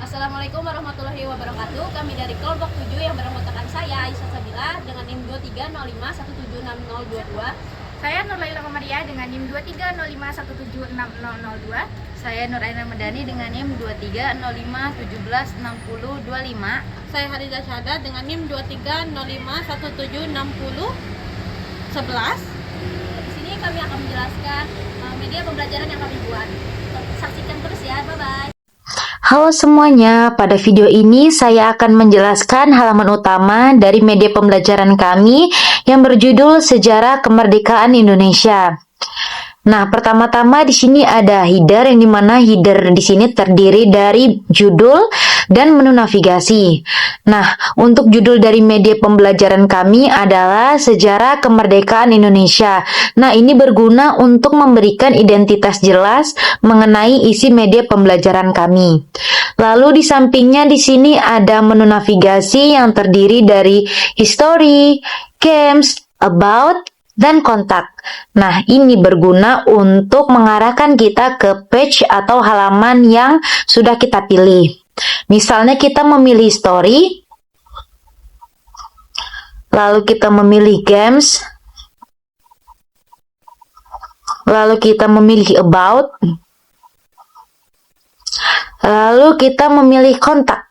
Assalamualaikum warahmatullahi wabarakatuh. Kami dari kelompok 7 yang beranggotakan saya Aisyah Sabila dengan NIM 2305176022. Saya Nurlaila Komariah dengan NIM 2305176002. Saya Nur Aina Medani dengan NIM 2305176025. Saya Hariza Syahada dengan NIM 2305176011. Di sini kami akan menjelaskan media pembelajaran yang kami buat. Saksikan terus ya, bye-bye. Halo semuanya, pada video ini saya akan menjelaskan halaman utama dari media pembelajaran kami yang berjudul Sejarah Kemerdekaan Indonesia. Nah, pertama-tama di sini ada header yang dimana header di sini terdiri dari judul dan menu navigasi. Nah, untuk judul dari media pembelajaran kami adalah Sejarah Kemerdekaan Indonesia. Nah, ini berguna untuk memberikan identitas jelas mengenai isi media pembelajaran kami. Lalu di sampingnya di sini ada menu navigasi yang terdiri dari history, games, about, dan kontak. Nah, ini berguna untuk mengarahkan kita ke page atau halaman yang sudah kita pilih. Misalnya kita memilih story, lalu kita memilih games, lalu kita memilih about, lalu kita memilih kontak.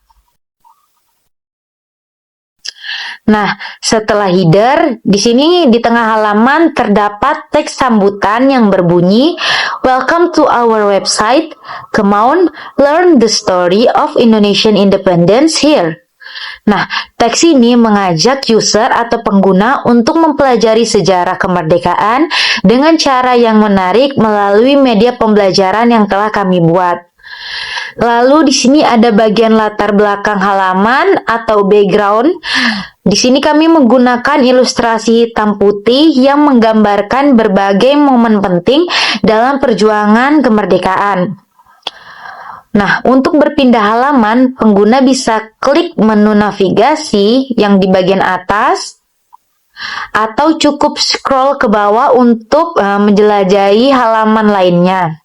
Nah, setelah header, di sini di tengah halaman terdapat teks sambutan yang berbunyi, "Welcome to our website. Come on, learn the story of Indonesian independence here." Nah, teks ini mengajak user atau pengguna untuk mempelajari sejarah kemerdekaan dengan cara yang menarik melalui media pembelajaran yang telah kami buat. Lalu di sini ada bagian latar belakang halaman atau background. Di sini kami menggunakan ilustrasi hitam putih yang menggambarkan berbagai momen penting dalam perjuangan kemerdekaan. Nah, untuk berpindah halaman, pengguna bisa klik menu navigasi yang di bagian atas atau cukup scroll ke bawah untuk menjelajahi halaman lainnya.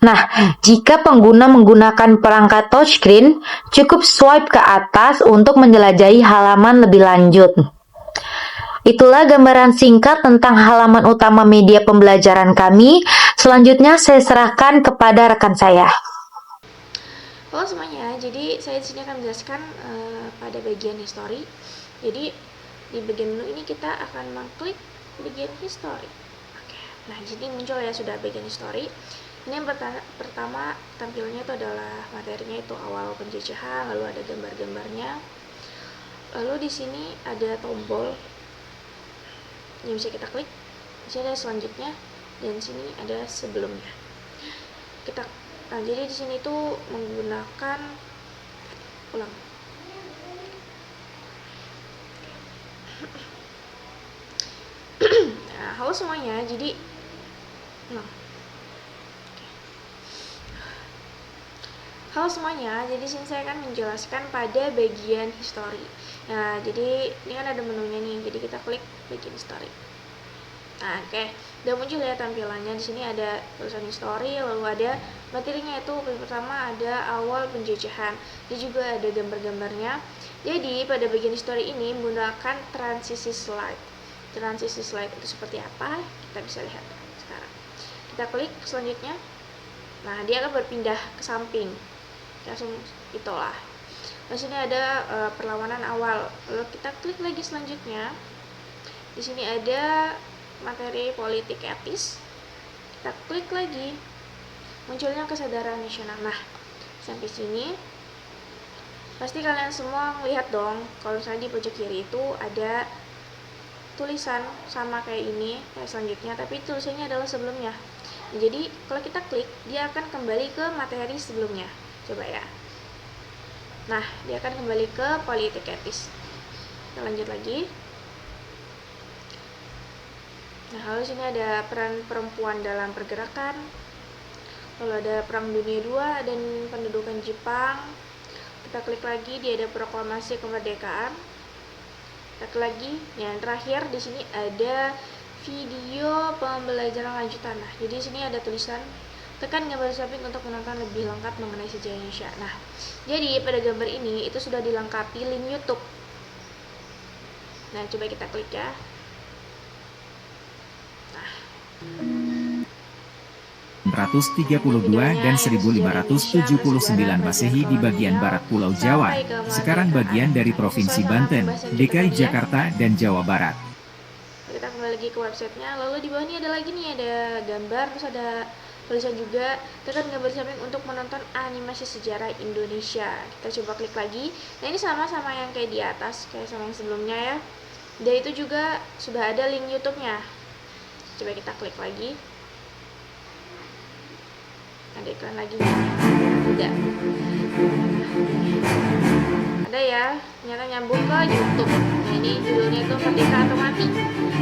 Nah, jika pengguna menggunakan perangkat touchscreen, cukup swipe ke atas untuk menjelajahi halaman lebih lanjut. Itulah gambaran singkat tentang halaman utama media pembelajaran kami. Selanjutnya saya serahkan kepada rekan saya. Halo semuanya, jadi saya di sini akan menjelaskan pada bagian history. Jadi di bagian menu ini kita akan mengklik bagian history. Oke. Nah, jadi muncul ya sudah bagian history. Ini yang pertama tampilnya itu adalah materinya itu awal penjajahan, lalu ada gambar-gambarnya. Lalu di sini ada tombol yang bisa kita klik. Di sini ada selanjutnya dan di sini ada sebelumnya. Nah, jadi di sini itu menggunakan ulang. Nah, halo semuanya, jadi Halo semuanya, jadi sini saya akan menjelaskan pada bagian history. Nah, jadi ini kan ada menunya nih, jadi kita klik bagian history. Nah, oke, udah muncul ya tampilannya. Di sini ada tulisan history, lalu ada materinya itu pertama ada awal penjajahan. Dia juga ada gambar-gambarnya. Jadi pada bagian history ini menggunakan transisi slide. Transisi slide itu seperti apa? Kita bisa lihat sekarang. Kita klik selanjutnya. Nah, dia akan berpindah ke samping. Langsung itulah. Di sini ada perlawanan awal. Lalu kita klik lagi selanjutnya. Di sini ada materi politik etis. Kita klik lagi. Munculnya kesadaran nasional. Nah, sampai sini pasti kalian semua melihat dong. Kalau misalnya di pojok kiri itu ada tulisan sama kayak ini, kayak selanjutnya, tapi tulisannya adalah sebelumnya. Jadi kalau kita klik, dia akan kembali ke materi sebelumnya. Coba ya. Nah, dia akan kembali ke politik etis. Kita lanjut lagi. Nah, lalu sini ada peran perempuan dalam pergerakan. Lalu ada Perang Dunia II dan pendudukan Jepang. Kita klik lagi, dia ada proklamasi kemerdekaan. Kita klik lagi. Yang terakhir di sini ada video pembelajaran lanjutan. Nah, jadi di sini ada tulisan Tekan gambar swapping untuk menonton lebih lengkap mengenai sejarah Indonesia. Nah, jadi pada gambar ini itu sudah dilengkapi link YouTube. Nah, coba kita klik ya. Nah, 132 dan 1579 Masehi di bagian barat Pulau Jawa, sekarang bagian dari Provinsi Banten, DKI Jakarta, dan Jawa Barat. Kita kembali lagi ke websitenya. Lalu di bawah ini ada lagi nih, ada gambar, terus ada tulisan juga. Tekan gambar samping untuk menonton animasi sejarah Indonesia. Kita coba klik lagi. Nah, ini sama yang kayak di atas, kayak sama yang sebelumnya ya. Dan itu juga sudah ada link YouTube-nya. Coba kita klik lagi. Ada iklan lagi nih. Udah. Ada ya, ternyata nyambung ke YouTube. Nah, ini judulnya itu Merdeka atau Mati,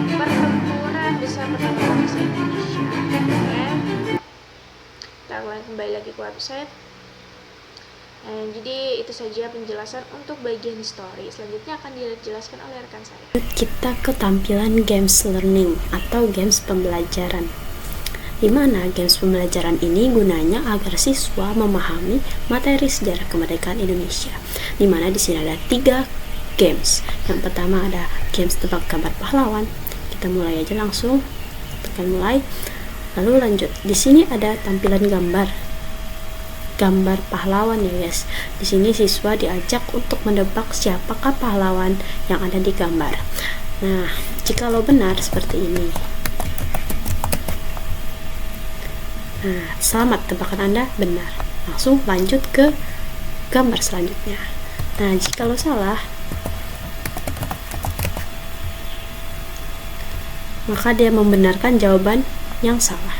pertempuran besar pertama bangsa Indonesia. Oke, kita akan kembali lagi ke website. Nah, jadi itu saja penjelasan untuk bagian history. Selanjutnya akan dijelaskan oleh rekan saya. Kita ke tampilan games learning atau games pembelajaran. Di mana games pembelajaran ini gunanya agar siswa memahami materi sejarah kemerdekaan Indonesia. Di mana di sini ada 3 games. Yang pertama ada games tebak gambar pahlawan. Kita mulai aja langsung, tekan mulai. Lalu lanjut. Di sini ada tampilan gambar pahlawan ya guys. Di sini siswa diajak untuk menebak siapakah pahlawan yang ada di gambar. Nah, jikalau benar seperti ini. Nah, selamat, tebakan Anda benar. Langsung lanjut ke gambar selanjutnya. Nah, jikalau salah, maka dia membenarkan jawaban yang salah.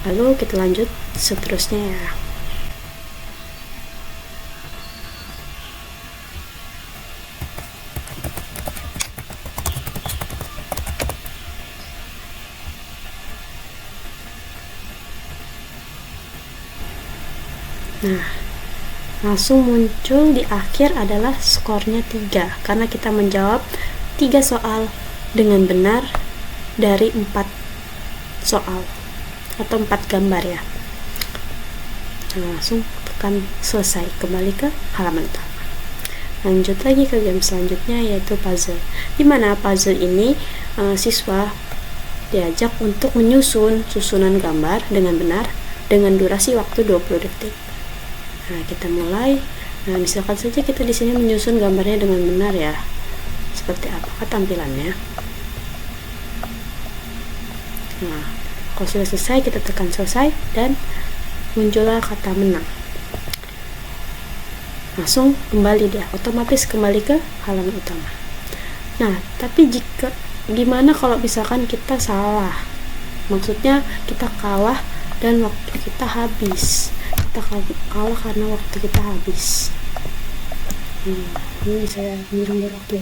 Lalu kita lanjut seterusnya ya. Nah, langsung muncul di akhir adalah skornya 3 karena kita menjawab 3 soal dengan benar dari 4 soal atau 4 gambar ya. Nah, langsung tekan selesai, kembali ke halaman utama. Lanjut lagi ke game selanjutnya yaitu puzzle. Di mana puzzle ini siswa diajak untuk menyusun susunan gambar dengan benar dengan durasi waktu 20 detik. Nah, kita mulai. Nah, misalkan saja kita di sini menyusun gambarnya dengan benar ya. Seperti apakah tampilannya? Nah, kalau sudah selesai kita tekan selesai dan muncullah kata menang. Langsung kembali dia, otomatis kembali ke halaman utama. Nah, tapi gimana kalau misalkan kita salah? Maksudnya kita kalah dan waktu kita habis. Kita kalah karena waktu kita habis. Ini saya minum waktu.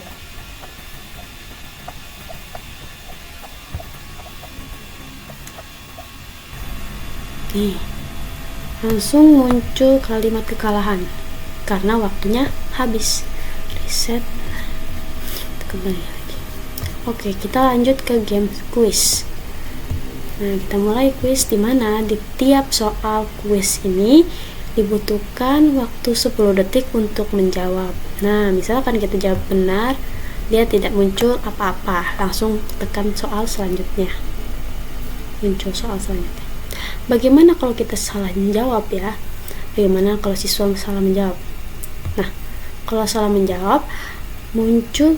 Nih, langsung muncul kalimat kekalahan karena waktunya habis. Reset. Kembali lagi. Oke, kita lanjut ke game quiz. Nah, kita mulai quiz di mana di tiap soal quiz ini dibutuhkan waktu 10 detik untuk menjawab. Nah, misalkan kita jawab benar, dia tidak muncul apa-apa, langsung tekan soal selanjutnya. Muncul soal selanjutnya. Bagaimana kalau kita salah menjawab ya? Bagaimana kalau siswa salah menjawab? Nah, kalau salah menjawab muncul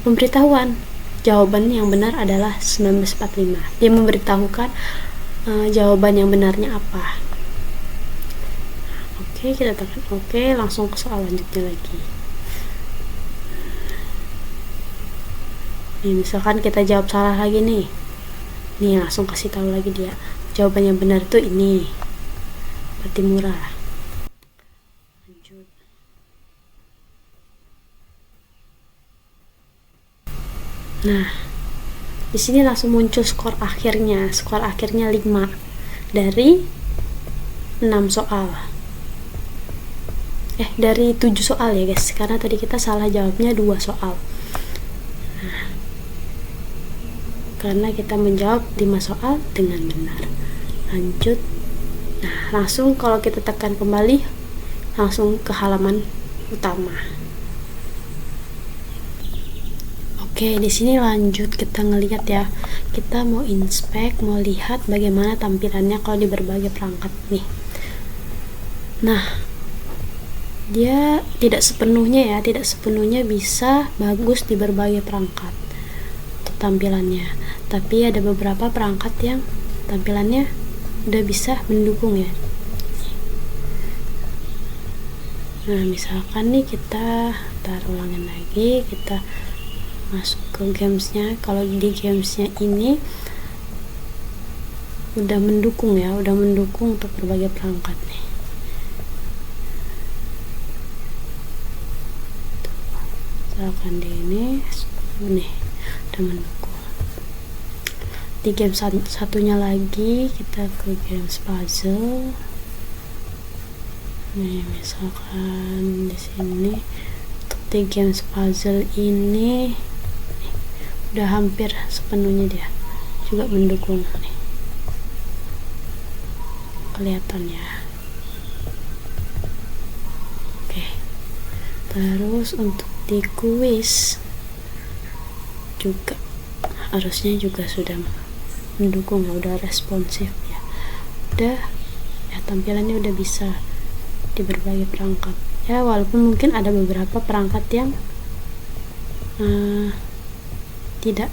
pemberitahuan. Jawaban yang benar adalah 1945. Dia memberitahukan jawaban yang benarnya apa. Oke, kita tekan oke, langsung ke soal lanjutnya lagi. Nih, misalkan kita jawab salah lagi nih. Nih, langsung kasih tahu lagi dia. Jawaban yang benar itu ini. Berarti murah. Lanjut. Nah, di sini langsung muncul skor akhirnya. Skor akhirnya 5 dari 6 soal. Dari 7 soal ya guys, karena tadi kita salah jawabnya 2 soal. Nah, karena kita menjawab 5 soal dengan benar. lanjut. Nah, langsung kalau kita tekan kembali langsung ke halaman utama. Oke, di sini lanjut kita ngelihat ya. Kita mau inspek, mau lihat bagaimana tampilannya kalau di berbagai perangkat nih. Nah, dia tidak sepenuhnya bisa bagus di berbagai perangkat untuk tampilannya. Tapi ada beberapa perangkat yang tampilannya udah bisa mendukung ya. Nah, misalkan nih kita ulangin lagi, kita masuk ke gamesnya. Kalau di gamesnya ini udah mendukung ya, udah mendukung untuk berbagai perangkat nih. Misalkan di ini nih udah mendukung. Di game satunya lagi kita ke games puzzle. Nih, misalkan di sini untuk di games puzzle ini udah hampir sepenuhnya dia juga mendukung nih, kelihatan ya. Oke, terus untuk di kuis juga harusnya juga sudah mendukung ya, udah responsif ya, udah ya, tampilannya udah bisa di berbagai perangkat ya, walaupun mungkin ada beberapa perangkat yang tidak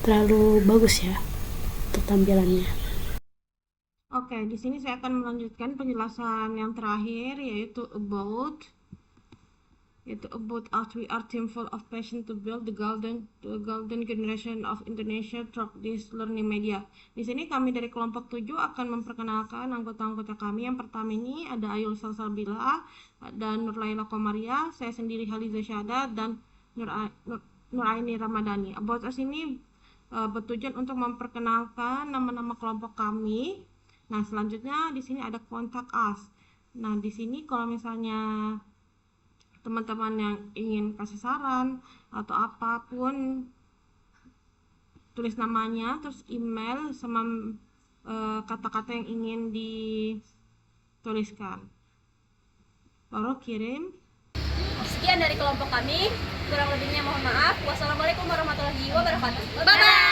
terlalu bagus ya untuk tampilannya. Oke, di sini saya akan melanjutkan penjelasan yang terakhir, yaitu about us. We are team full of passion to build the golden generation of Indonesia through this learning media. Di sini kami dari kelompok 7 akan memperkenalkan anggota-anggota kami. Yang pertama ini ada Ayul Salsabila dan Nurlaila Komaria, saya sendiri Haliza Syahda dan Nuraini Ramadhani. About us ini bertujuan untuk memperkenalkan nama-nama kelompok kami. Nah, selanjutnya di sini ada kontak us. Nah, di sini kalau misalnya teman-teman yang ingin kasih saran atau apapun, tulis namanya, terus email sama kata-kata yang ingin dituliskan, baru kirim. Sekian dari kelompok kami, kurang lebihnya mohon maaf. Wassalamualaikum warahmatullahi wabarakatuh. Bye bye.